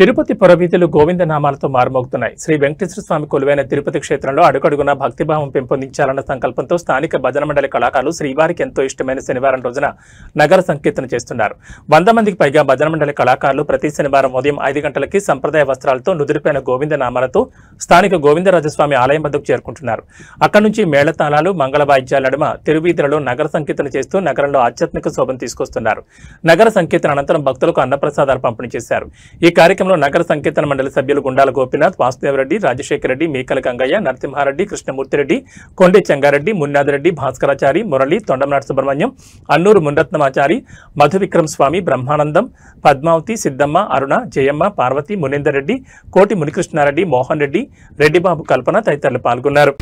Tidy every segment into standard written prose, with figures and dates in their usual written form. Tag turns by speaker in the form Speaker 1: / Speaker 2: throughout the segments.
Speaker 1: తిరుపతి పురవీధులు గోవింద నామాలతో మారుమోగుతున్నాయి. శ్రీ వెంకటేశ్వర స్వామి కొలువైన తిరుపతి క్షేత్రంలో అడుగడుగునా భక్తిభావం పెంపొందించాలన్న సంకల్పంతో స్థానిక భజన మండలి కళాకారులు శ్రీవారికి ఎంతో ఇష్టమైన శనివారం రోజున నగర సంకీర్తన చేస్తున్నారు. 100 మందికి పైగా భజన మండలి కళాకారులు ప్రతి శనివారం ఉదయం 5 గంటలకి సంప్రదాయ వస్త్రాలతో నుదురిపైన గోవింద నామాలతో స్థానిక గోవిందరాజస్వామి ఆలయం వద్దకు చేరుకుంటున్నారు. అక్కడి నుంచి మేళతాళాలు, మంగళ వాయిద్యాల నడుమ తిరువీధులలో నగర సంకీర్తన చేస్తూ నగరంలో ఆధ్యాత్మిక శోభను తీసుకొస్తున్నారు. నగర సంకీర్తన అనంతరం భక్తులకు అన్నప్రసాదాలు పంపిణీ చేశారు. ఈ కార్యక్రమంలో నగర సంకీర్తన మండలి సభ్యులు గుండాల గోపీనాథ్, వాసుదేవరెడ్డి, రాజశేఖర రెడ్డి, మీకల గంగయ్య, నరసింహారెడ్డి, కృష్ణమూర్తిరెడ్డి, కొండే చెంగారెడ్డి, మున్నాదిరెడ్డి, భాస్కరాచారి, మురళి, తొండమనాటి సుబ్రహ్మణ్యం, అన్నూరు మున్రత్నమాచారి, మధు విక్రమ్ స్వామి, బ్రహ్మానందం, పద్మావతి, సిద్దమ్మ, అరుణ, జయమ్మ, పార్వతి, మునీందర్ రెడ్డి, కోటి మునికృష్ణారెడ్డి, మోహన్ రెడ్డి, రెడ్డిబాబు, కల్పన తదితరులు పాల్గొన్నారు.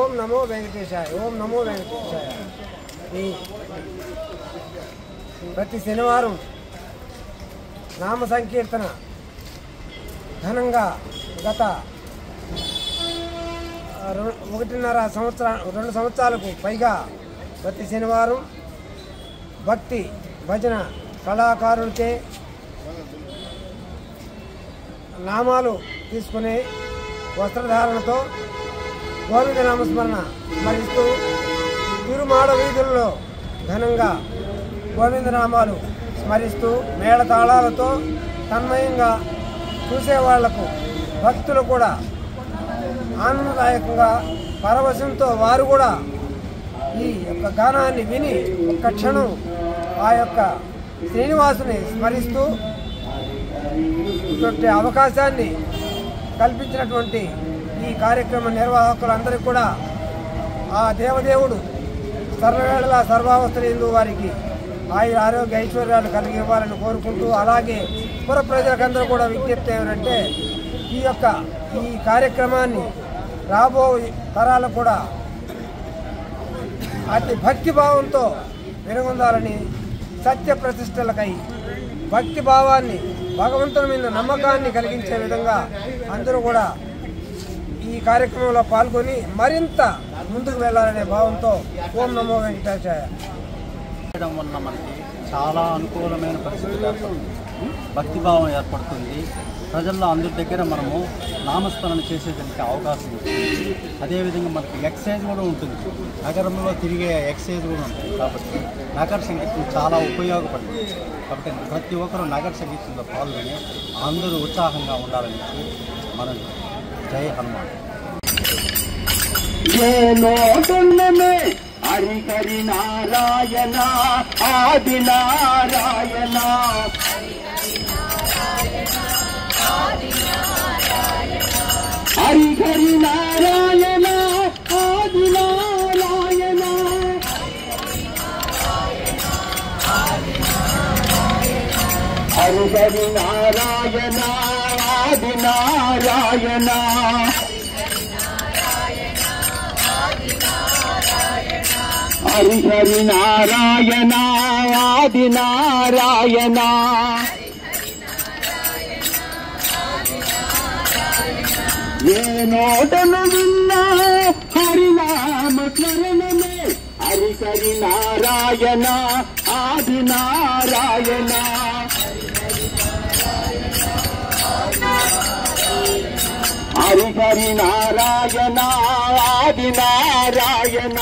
Speaker 2: ఓం నమో వెంకటేశాయ, ఓం నమో వెంకటేశాయ. ప్రతి శనివారం నామ సంకీర్తన ఘనంగా గత 2 సంవత్సరాలకు పైగా ప్రతి శనివారం భక్తి భజన కళాకారులచే నామాలు తీసుకునే వస్త్రధారణతో గోవింద నామస్మరణ స్మరిస్తూ తిరుమాడ వీధుల్లో ఘనంగా గోవిందనామాలు స్మరిస్తూ మేళతాళాలతో తన్మయంగా చూసేవాళ్లకు భక్తులు కూడా ఆనందదాయకంగా పరవశంతో వారు కూడా ఈ యొక్క గానాన్ని విని ఒక్క క్షణం ఆ యొక్క శ్రీనివాసుని స్మరిస్తూ ఇటువంటి అవకాశాన్ని కల్పించినటువంటి ఈ కార్యక్రమ నిర్వాహకులందరికీ కూడా ఆ దేవదేవుడు సర్వవేళలా సర్వావస్థలందు వారికి ఆయుర ఆరోగ్య ఐశ్వర్యాలు కలిగి ఇవ్వాలని కోరుకుంటూ, అలాగే పుర ప్రజలకందరూ కూడా విజ్ఞప్తి ఏమంటే ఈ కార్యక్రమాన్ని రాబో తరాలు కూడా అతి భక్తిభావంతో వినగొందాలని, సత్య ప్రతిష్టలకై భక్తిభావాన్ని భగవంతుని మీద నమ్మకాన్ని కలిగించే విధంగా అందరూ కూడా ఈ కార్యక్రమంలో పాల్గొని మరింత ముందుకు వెళ్ళాలనే భావంతో ఓం నమో వెంకటేశాయ
Speaker 3: వల్ల మనకి చాలా అనుకూలమైన పరిస్థితులు ఏర్పడుతుంది, భక్తిభావం ఏర్పడుతుంది. ప్రజల్లో అందరి దగ్గర మనము నామస్మరణ చేసేదానికి అవకాశం ఉంటుంది. అదేవిధంగా మనకి ఎక్సైజ్ కూడా ఉంటుంది, నగరంలో తిరిగే ఎక్సైజ్ కూడా ఉంటుంది. కాబట్టి నగర సంగీతం చాలా ఉపయోగపడుతుంది. కాబట్టి ప్రతి ఒక్కరూ నగర సంగీతంలో పాల్గొని అందరూ ఉత్సాహంగా ఉండాలని మనం జై హనుమాన్.
Speaker 4: హరి హరి నారాయణ ఆది నారాయణ, హరి హరి నారాయణ ఆది నారాయణ, హరి హరి నారాయణ ఆది నారాయణ, హరి హరి నారాయణ ఆది నారాయణ ఏ నోటను విన్నా హరినామ స్మరణమే హరి హరి నారాయణ ఆది నారాయణ హరి హరి నారాయణ ఆది నారాయణ